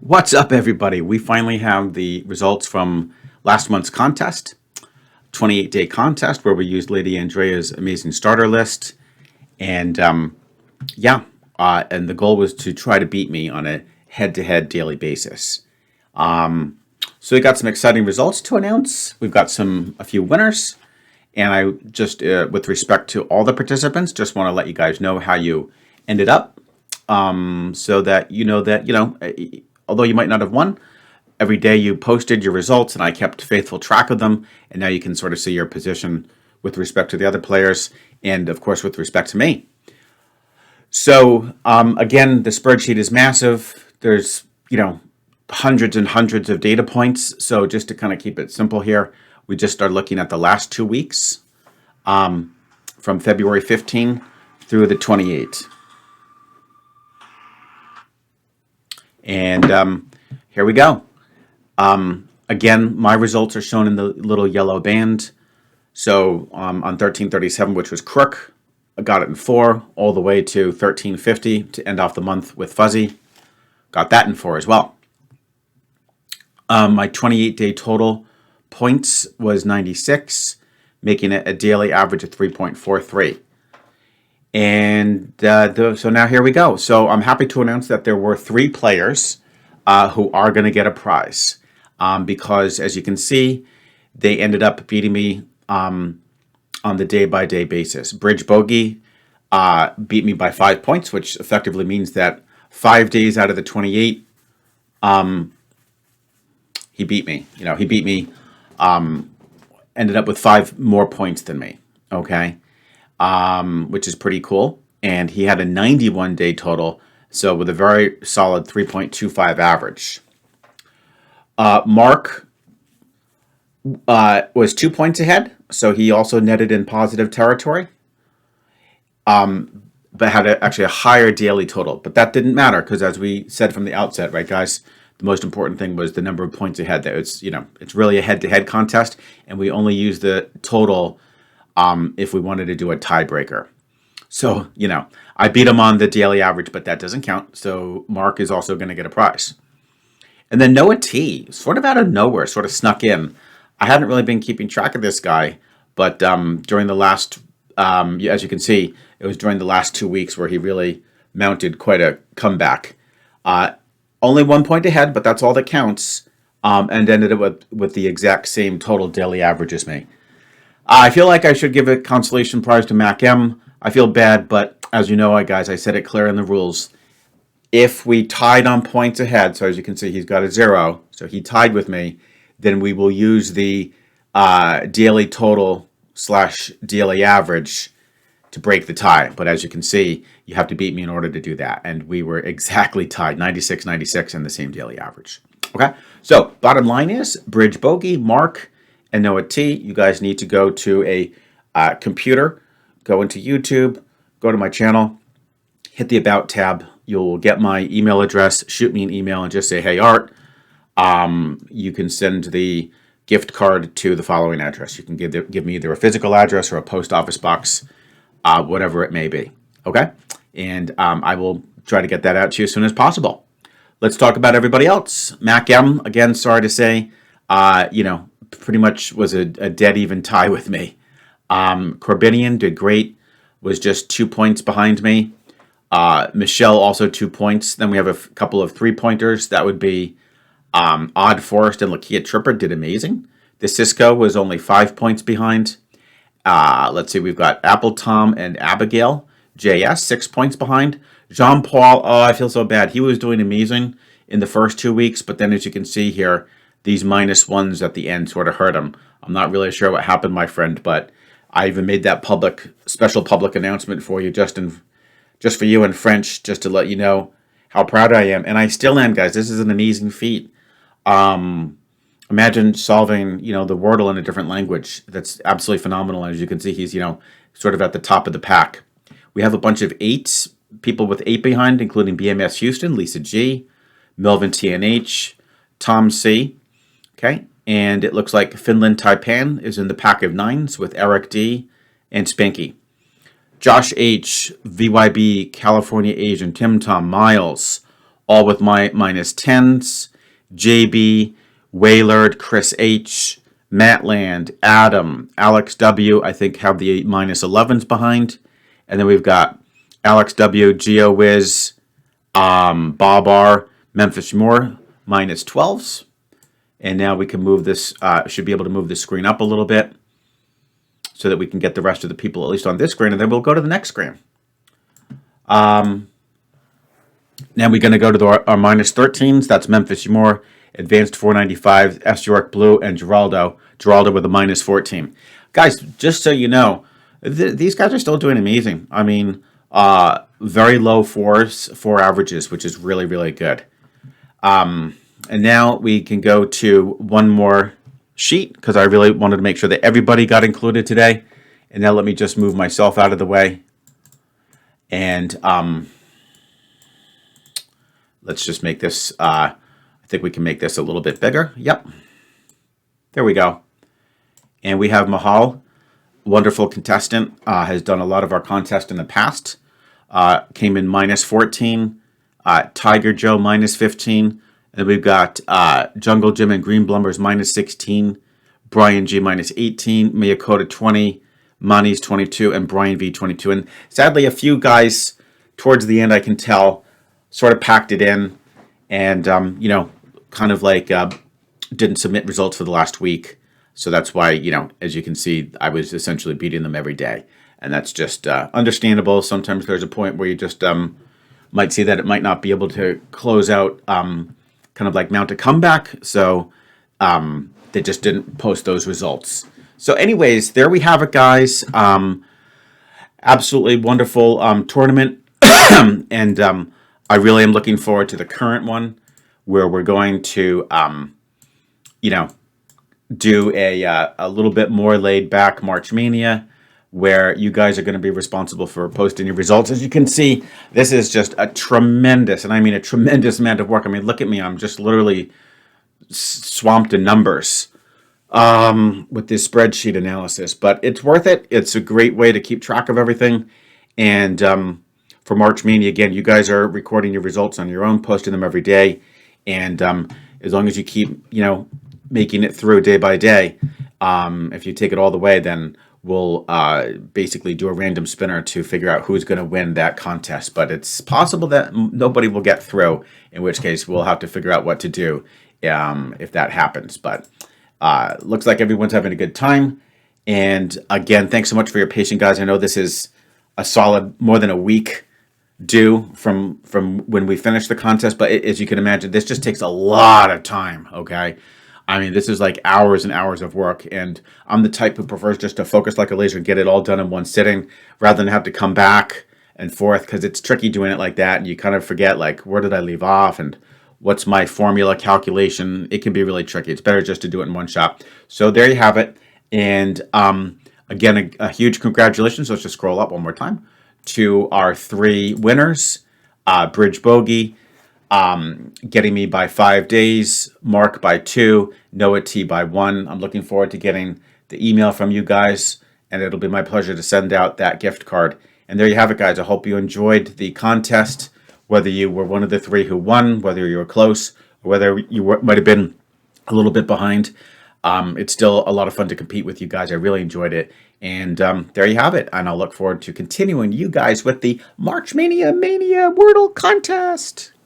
What's up, everybody? We finally have the results from last month's contest, 28-day contest, where we used Lady Andrea's amazing starter list. And and the goal was to try to beat me on a head-to-head daily basis. So we got some exciting results to announce. We've got a few winners. And I just, with respect to all the participants, just want to let you guys know how you ended up, so that although you might not have won, every day you posted your results and I kept faithful track of them. And now you can sort of see your position with respect to the other players and, of course, with respect to me. So, again, the spreadsheet is massive. There's, hundreds and hundreds of data points. So just to kind of keep it simple here, we just started looking at the last 2 weeks, from February 15 through the 28th. And here we go. Again, my results are shown in the little yellow band. So on 1337, which was crook, I got it in 4, all the way to 1350 to end off the month with fuzzy. Got that in 4 as well. My 28-day total points was 96, making it a daily average of 3.43. And so now here we go. So I'm happy to announce that there were 3 players who are going to get a prize, because, as you can see, they ended up beating me on the day-by-day basis. Bridge Bogey beat me by 5 points, which effectively means that 5 days out of the 28, he beat me. He beat me, ended up with 5 more points than me, okay? Which is pretty cool. And he had a 91-day total, so with a very solid 3.25 average. Mark was 2 points ahead, so he also netted in positive territory, but had actually a higher daily total. But that didn't matter, because as we said from the outset, right, guys, the most important thing was the number of points ahead. That it's really a head-to-head contest, and we only use the total if we wanted to do a tiebreaker. So, I beat him on the daily average, but that doesn't count. So Mark is also going to get a prize. And then Noah T, sort of out of nowhere, sort of snuck in. I hadn't really been keeping track of this guy, but during the last, as you can see, it was during the last 2 weeks where he really mounted quite a comeback. Only 1 point ahead, but that's all that counts, and ended up with the exact same total daily average as me. I feel like I should give a consolation prize to Mac M. I feel bad, but as you know, guys, I said it clear in the rules. If we tied on points ahead, so as you can see, he's got a 0, so he tied with me, then we will use the daily total / daily average to break the tie. But as you can see, you have to beat me in order to do that. And we were exactly tied, 96-96 in the same daily average. Okay, so bottom line is, Bridge Bogey, Mark, and Noah T, you guys need to go to a computer, go into YouTube, go to my channel, hit the About tab. You'll get my email address, shoot me an email and just say, hey, Art. You can send the gift card to the following address. You can give me either a physical address or a post office box, whatever it may be, okay? And I will try to get that out to you as soon as possible. Let's talk about everybody else. Mac M, again, sorry to say, pretty much was a dead even tie with me. Corbinian did great, was just 2 points behind me. Michelle also 2 points. Then we have a couple of 3-pointers. That would be Odd Forest and Lakia Tripper did amazing. The Cisco was only 5 points behind. Let's see, we've got Apple Tom and Abigail. JS, 6 points behind. Jean-Paul, oh, I feel so bad. He was doing amazing in the first 2 weeks, but then as you can see here, these -1s at the end sort of hurt him. I'm not really sure what happened, my friend, but I even made that special public announcement for you, just for you in French, just to let you know how proud I am. And I still am, guys. This is an amazing feat. Imagine solving, the Wordle in a different language. That's absolutely phenomenal. As you can see, he's, sort of at the top of the pack. We have a bunch of 8s, people with 8 behind, including BMS Houston, Lisa G, Melvin TNH, Tom C. Okay, and it looks like Finland Taipan is in the pack of 9s with Eric D and Spanky. Josh H, VYB, California Asian, Tim Tom, Miles, all with my minus 10s. JB, Waylard, Chris H, Mattland, Adam, Alex W, I think have the minus 11s behind. And then we've got Alex W, GeoWiz, Bob R, Memphis Moore, minus 12s. And now we can move this, should be able to move this screen up a little bit so that we can get the rest of the people at least on this screen, and then we'll go to the next screen. Now we're going to go to our minus 13s. That's Memphis Moore, Advanced 495, S. York Blue, and Geraldo with a minus 14. Guys, just so you know, these guys are still doing amazing. I mean, very low four averages, which is really, really good. And now we can go to one more sheet because I really wanted to make sure that everybody got included today. And now let me just move myself out of the way. And let's just make this, I think we can make this a little bit bigger. Yep. There we go. And we have Mahal, wonderful contestant, has done a lot of our contests in the past. Came in minus 14. Tiger Joe minus 15. And then we've got Jungle Jim and Green Blumbers minus 16, Brian G minus 18, Miyakota 20, Mani's 22, and Brian V 22. And sadly, a few guys towards the end, I can tell, sort of packed it in and, you know, kind of like didn't submit results for the last week. So that's why, you know, as you can see, I was essentially beating them every day. And that's just understandable. Sometimes there's a point where you just might see that it might not be able to close out kind of like mount a comeback, so they just didn't post those results. So anyways, there we have it, guys. Absolutely wonderful tournament, and I really am looking forward to the current one, where we're going to, you know, do a little bit more laid back March Mania, where you guys are going to be responsible for posting your results. As you can see, this is just a tremendous, and I mean a tremendous amount of work. I mean, look at me. I'm just literally swamped in numbers with this spreadsheet analysis. But it's worth it. It's a great way to keep track of everything. And for March Mania, again, you guys are recording your results on your own, posting them every day. And as long as you keep, you know, making it through day by day, if you take it all the way, then we'll basically do a random spinner to figure out who's going to win that contest. But it's possible that nobody will get through, in which case we'll have to figure out what to do if that happens. But looks like everyone's having a good time. And again, thanks so much for your patience, guys. I know this is a solid more than a week due from when we finish the contest. But as you can imagine, this just takes a lot of time, okay? I mean, this is like hours and hours of work, and I'm the type who prefers just to focus like a laser and get it all done in one sitting rather than have to come back and forth, because it's tricky doing it like that, and you kind of forget, like, where did I leave off, and what's my formula calculation? It can be really tricky. It's better just to do it in one shot. So there you have it, and again, a huge congratulations. Let's just scroll up one more time to our 3 winners. Bridge Bogey, getting me by 5 days, Mark by 2, Noah T by 1. I'm looking forward to getting the email from you guys, and it'll be my pleasure to send out that gift card. And there you have it, guys. I hope you enjoyed the contest, whether you were one of the 3 who won, whether you were close, or whether you might have been a little bit behind. It's still a lot of fun to compete with you guys. I really enjoyed it. And there you have it. And I'll look forward to continuing you guys with the March Mania Wordle contest.